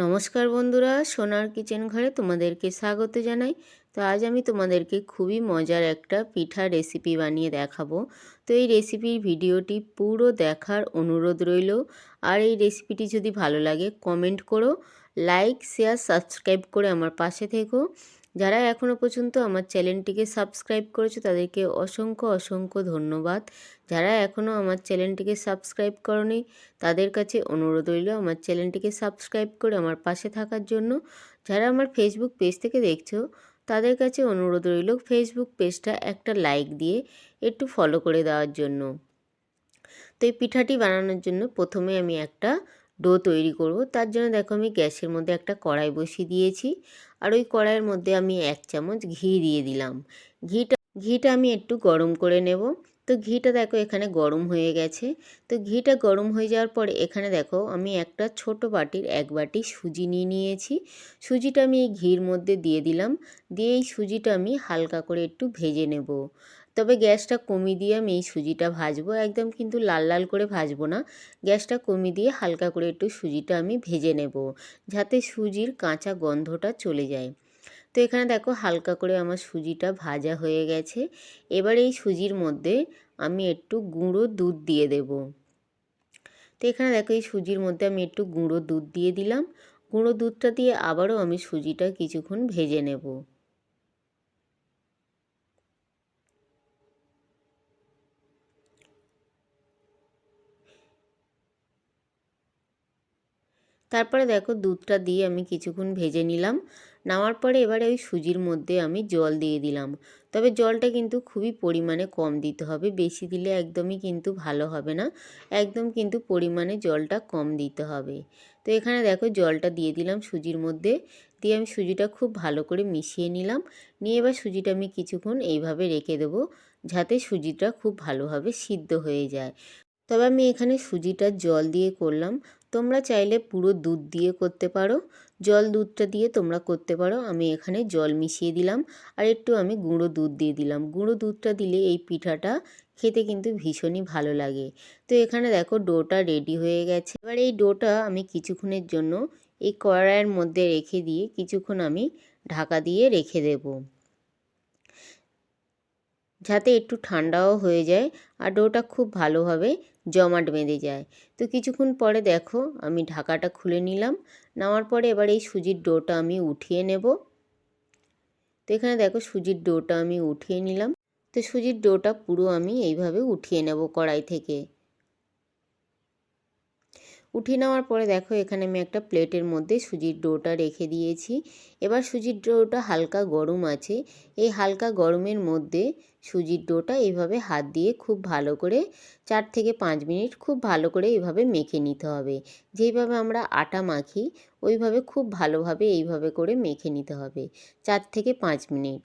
নমস্কার বন্ধুরা, সোনার কিচেন ঘরে তোমাদেরকে স্বাগত জানাই। তো আজ আমি তোমাদেরকে খুবই মজার একটা পিঠা রেসিপি বানিয়ে দেখাবো। তো এই রেসিপির ভিডিওটি পুরো দেখার অনুরোধ রইল। আর এই রেসিপিটি যদি ভালো লাগে কমেন্ট করো, লাইক শেয়ার সাবস্ক্রাইব করে আমার পাশে থেকো। যারা এখনও পর্যন্ত আমার চ্যানেলটিকে সাবস্ক্রাইব করেছো তাদেরকে অসংখ্য অসংখ্য ধন্যবাদ। যারা এখনও আমার চ্যানেলটিকে সাবস্ক্রাইব করনি তাদের কাছে অনুরোধ রইল আমার চ্যানেলটিকে সাবস্ক্রাইব করে আমার পাশে থাকার জন্য। যারা আমার ফেসবুক পেজ থেকে দেখছো তাদের কাছে অনুরোধ রইল ফেসবুক পেজটা একটা লাইক দিয়ে একটু ফলো করে দেওয়ার জন্য। তো এই পিঠাটি বানানোর জন্য প্রথমে আমি একটা ডো তৈরি করব। তার জন্য দেখো আমি গ্যাসের মধ্যে একটা কড়াই বসিয়ে দিয়েছি, আর ওই কড়াইয়ের মধ্যে আমি 1 চামচ ঘি দিয়ে দিলাম। ঘিটা আমি একটু গরম করে নেব। তো ঘিটা দেখো এখানে গরম হয়ে গেছে। তো ঘিটা গরম হয়ে যাওয়ার পরে এখানে দেখো আমি একটা ছোট বাটির 1 বাটি সুজি নিয়ে নিয়েছি। সুজিটা আমি এই ঘির মধ্যে দিয়ে দিলাম। দিয়ে এই সুজিটা আমি হালকা করে একটু ভেজে নেব। তবে গ্যাসটা কমিয়ে দিয়ে আমি এই সুজিটা ভাজবো, একদম কিন্তু লাল লাল করে ভাজবো না। গ্যাসটা কমিয়ে দিয়ে হালকা করে একটু সুজিটা আমি ভেজে নেব, যাতে সুজির কাঁচা গন্ধটা চলে যায়। তো এখানে দেখো হালকা করে আমার সুজিটা ভাজা হয়ে গেছে। এবার এই সুজির মধ্যে আমি একটু গুঁড়ো দুধ দিয়ে দেব। তো এখানে দেখো এই সুজির মধ্যে আমি একটু গুঁড়ো দুধ দিয়ে দিলাম। গুঁড়ো দুধটা দিয়ে আবারও আমি সুজিটা কিছুক্ষণ ভেজে নেব। তারপরে দেখো দুধটা দিয়ে আমি কিছুক্ষণ ভেজে নিলাম। নামার পরে এবারে ওই সুজির মধ্যে আমি জল দিয়ে দিলাম। তবে জলটা কিন্তু খুবই পরিমাণে কম দিতে হবে, বেশি দিলে একদমই কিন্তু ভালো হবে না। একদম কিন্তু পরিমাণে জলটা কম দিতে হবে। তো এখানে দেখো জলটা দিয়ে দিলাম সুজির মধ্যে। দিয়ে আমি সুজিটা খুব ভালো করে মিশিয়ে নিলাম। নিয়ে এবার সুজিটা আমি কিছুক্ষণ এইভাবে রেখে দেবো, যাতে সুজিটা খুব ভালোভাবে সিদ্ধ হয়ে যায়। তবে আমি এখানে সুজিটা জল দিয়ে করলাম। তোমরা চাইলে পুরো দুধ দিয়ে করতে পারো, জল দুধটা দিয়ে তোমরা করতে পারো। আমি এখানে জল মিশিয়ে দিলাম, আর একটু আমি গুঁড়ো দুধ দিয়ে দিলাম। গুঁড়ো দুধটা দিলে এই পিঠাটা খেতে কিন্তু ভীষণই ভালো লাগে। তো এখানে দেখো ডোটা রেডি হয়ে গেছে। এবার এই ডোটা আমি কিছুক্ষণের জন্য এই কড়াইয়ের মধ্যে রেখে দিয়ে কিছুক্ষণ আমি ঢাকা দিয়ে রেখে দেবো, যাতে একটু ঠান্ডাও হয়ে যায় আর ডোটা খুব ভালোভাবে জমাট বেঁধে যায়। তো কিছুক্ষণ পরে দেখো আমি ঢাকাটা খুলে নিলাম। নেওয়ার পরে এবার এই সুজির ডোটা আমি উঠিয়ে নেব। তো এখানে দেখো সুজির ডোটা আমি উঠিয়ে নিলাম। তো সুজির ডোটা পুরো আমি এইভাবে উঠিয়ে নেব কড়াই থেকে। উঠিয়ে নেওয়ার পরে দেখো এখানে আমি একটা প্লেটের মধ্যে সুজির ডোটা রেখে দিয়েছি। এবার সুজির ডোটা হালকা গরম আছে। এই হালকা গরমের মধ্যে সুজির ডোটা এইভাবে হাত দিয়ে খুব ভালো করে 4 থেকে 5 মিনিট খুব ভালো করে এইভাবে মেখে নিতে হবে। যেইভাবে আমরা আটা মাখি ওইভাবে খুব ভালোভাবে এইভাবে করে মেখে নিতে হবে 4 থেকে 5 মিনিট।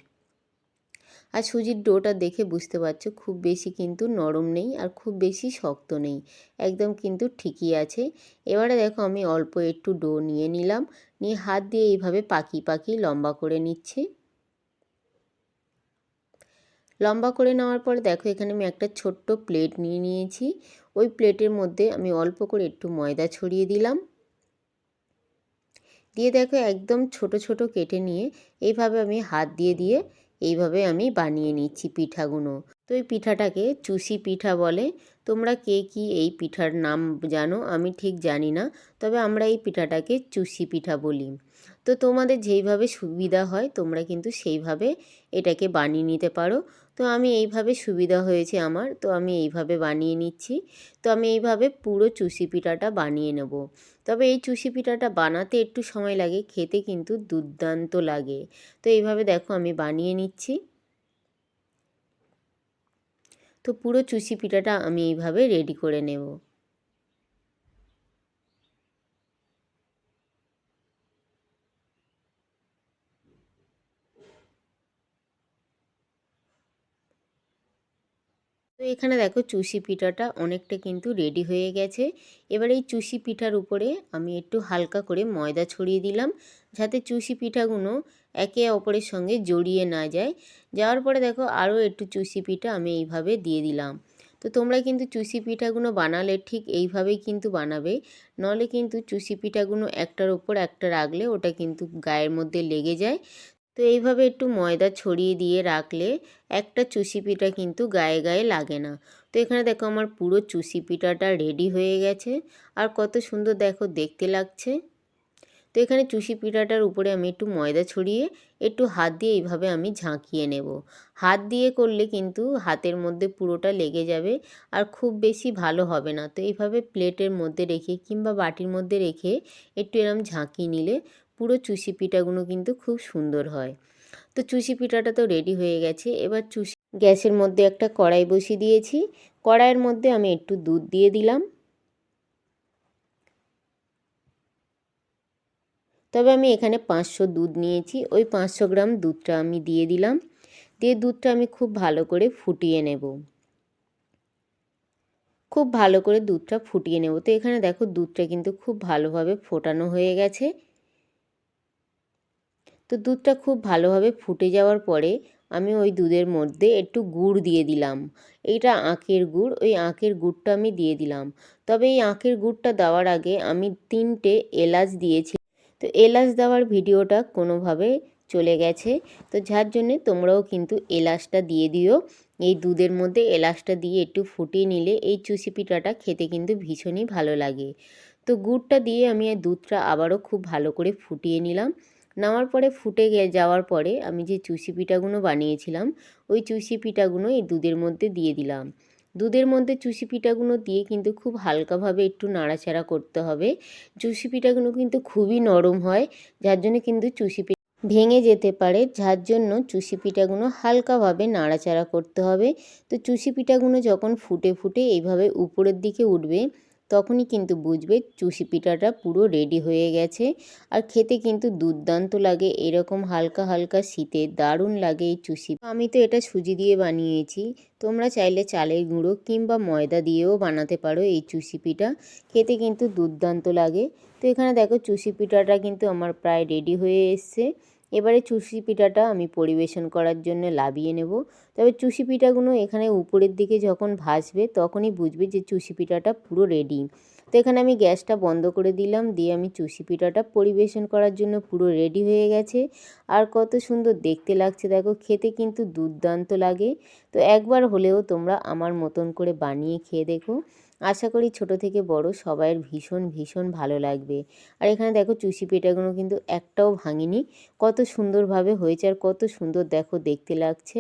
আর সুজির ডোটা দেখে বুঝতে পারছো খুব বেশি কিন্তু নরম নেই আর খুব বেশি শক্ত নেই, একদম কিন্তু ঠিকই আছে। এবারে দেখো আমি অল্প একটু ডো নিয়ে নিলাম, নিয়ে হাত দিয়ে এইভাবে পাকি পাকি লম্বা করে নিচ্ছি। লম্বা করে নেওয়ার পরে দেখো এখানে আমি একটা ছোট্ট প্লেট নিয়ে নিয়েছি। ওই প্লেটের মধ্যে আমি অল্প করে একটু ময়দা ছড়িয়ে দিলাম। দিয়ে দেখো একদম ছোট ছোট কেটে নিয়ে এইভাবে আমি হাত দিয়ে দিয়ে এইভাবে আমি বানিয়ে নিচ্ছি পিঠাগুলো। তো এই পিঠাটাকে চুষি পিঠা বলে। তোমরা কে কি এই পিঠার নাম জানো আমি ঠিক জানি না, তবে আমরা এই পিঠাটাকে চুষি পিঠা বলি। তো তোমাদের যেইভাবে সুবিধা হয় তোমরা কিন্তু সেইভাবে এটাকে বানিয়ে নিতে পারো। তো আমি এইভাবে সুবিধা হয়েছে আমার, তো আমি এইভাবে বানিয়ে নিচ্ছি। তো আমি এইভাবে পুরো চুষি পিঠাটা বানিয়ে নেব। তবে এই চুষি পিঠাটা বানাতে একটু সময় লাগে, খেতে কিন্তু দুর্দান্ত লাগে। তো এইভাবে দেখো আমি বানিয়ে নিচ্ছি। তো পুরো চুষি পিঠাটা আমি এইভাবে রেডি করে নেব। তো এখানে দেখো চুষি পিঠাটা অনেকটা কিন্তু রেডি হয়ে গেছে। এবার এই চুষি পিঠার উপরে আমি একটু হালকা করে ময়দা ছড়িয়ে দিলাম, যাতে চুষি পিঠাগুলো একে অপরের সঙ্গে জড়িয়ে না যায়। যাওয়ার পরে দেখো আরও একটু চুষি পিঠা আমি এইভাবে দিয়ে দিলাম। তো তো তোমরা কিন্তু চুষি পিঠাগুলো বানালে ঠিক এইভাবেই কিন্তু বানাবে, নলে কিন্তু চুষি পিঠাগুলো একটার ওপর একটা রাখলে ওটা কিন্তু গায়ের মধ্যে লেগে যায়। তো এইভাবে একটু ময়দা ছড়িয়ে দিয়ে রাখলে একটা চুষি পিঠা কিন্তু গায়ে গায়ে লাগে না। তো এখানে দেখো আমার পুরো চুষি পিঠাটা রেডি হয়ে গেছে, আর কত সুন্দর দেখো দেখতে লাগছে। তো এখানে চুষি পিঠাটার উপরে আমি একটু ময়দা ছড়িয়ে একটু হাত দিয়ে এইভাবে আমি ঝাঁকিয়ে নেব। হাত দিয়ে করলে কিন্তু হাতের মধ্যে পুরোটা লেগে যাবে আর খুব বেশি ভালো হবে না। তো এইভাবে প্লেটের মধ্যে রেখে কিংবা বাটির মধ্যে রেখে একটু এরম ঝাঁকিয়ে নিলে পুরো চুষি পিঠাগুলো কিন্তু খুব সুন্দর হয়। তো চুষি পিঠাটা তো রেডি হয়ে গেছে। এবার গ্যাসের মধ্যে একটা কড়াই বসিয়ে দিয়েছি। কড়াইয়ের মধ্যে আমি একটু দুধ দিয়ে দিলাম। তবে আমি এখানে 500 দুধ নিয়েছি, ওই 500 গ্রাম দুধটা আমি দিয়ে দিলাম। দিয়ে দুধটা আমি খুব ভালো করে ফুটিয়ে নেব। খুব ভালো করে দুধটা ফুটিয়ে নেব। তো এখানে দেখো দুধটা কিন্তু খুব ভালোভাবে ফোটানো হয়ে গেছে। তো দুধটা খুব ভালোভাবে ফুটে যাওয়ার পরে আমি ওই দুধের মধ্যে একটু গুড় দিয়ে দিলাম। এইটা আখের গুড়, ওই আখের গুড়টা আমি দিয়ে দিলাম। তবে এই আখের গুড়টা দেওয়ার আগে আমি 3টে এলাচ দিয়েছি। তো এলাচ দেওয়ার ভিডিওটা কোনোভাবে চলে গেছে, তো যার জন্যে তোমরাও কিন্তু এলাচটা দিয়ে দিও। এই দুধের মধ্যে এলাচটা দিয়ে একটু ফুটিয়ে নিলে এই চুষি পিঠাটা খেতে কিন্তু ভীষণই ভালো লাগে। তো গুড়টা দিয়ে আমি এই দুধটা আবারও খুব ভালো করে ফুটিয়ে নিলাম। নেওয়ার পরে ফুটে যাওয়ার পরে আমি যে চুষি পিঠাগুলো বানিয়েছিলাম ওই চুষি পিঠাগুলো এই দুধের মধ্যে দিয়ে দিলাম। দুধের মধ্যে চুষি পিঠাগুলো দিয়ে কিন্তু খুব হালকাভাবে একটু নাড়াচাড়া করতে হবে। চুষি পিঠাগুলো কিন্তু খুবই নরম হয়, যার জন্য কিন্তু চুষি পিঠা ভেঙে যেতে পারে, যার জন্য চুষি পিঠাগুলো হালকাভাবে নাড়াচাড়া করতে হবে। তো চুষি পিঠাগুলো যখন ফুটে ফুটে এইভাবে উপরের দিকে উঠবে তখনই কিন্তু বুঝবে চুষি পিঠাটা পুরো রেডি হয়ে গেছে। আর খেতে কিন্তু দুর্দান্ত লাগে, এরকম হালকা হালকা শীতে দারুণ লাগে এই চুষি। আমি তো এটা সুজি দিয়ে বানিয়েছি, তোমরা চাইলে চালের গুঁড়ো কিংবা ময়দা দিয়েও বানাতে পারো এই চুষি পিঠা, খেতে কিন্তু দুর্দান্ত লাগে। তো এখানে দেখো চুষি পিঠাটা কিন্তু আমার প্রায় রেডি হয়ে এসছে। এবারে চুষি পিঠাটা আমি পরিবেশন করার জন্য লাভিয়ে নেব। তবে চুষি পিঠাগুলো এখানে উপরের দিকে যখন ভাসবে তখনই বুঝবে যে চুষি পিঠাটা পুরো রেডি। তো এখানে আমি গ্যাসটা বন্ধ করে দিলাম, দিয়ে আমি চুষি পিঠাটা পরিবেশন করার জন্য পুরো রেডি হয়ে গেছে। আর কত সুন্দর দেখতে লাগছে দেখো, খেতে কিন্তু দুর্দান্ত লাগে। তো একবার হলেও তোমরা আমার মতন করে বানিয়ে খেয়ে দেখো, আশা করি ছোট থেকে বড় সবাইয়ের ভীষণ ভীষণ ভালো লাগবে। আর এখানে দেখো চুষি পিঠাগুলো কিন্তু একটাও ভাঙিনি, কত সুন্দরভাবে হয়েছে আর কত সুন্দর দেখো দেখতে লাগছে।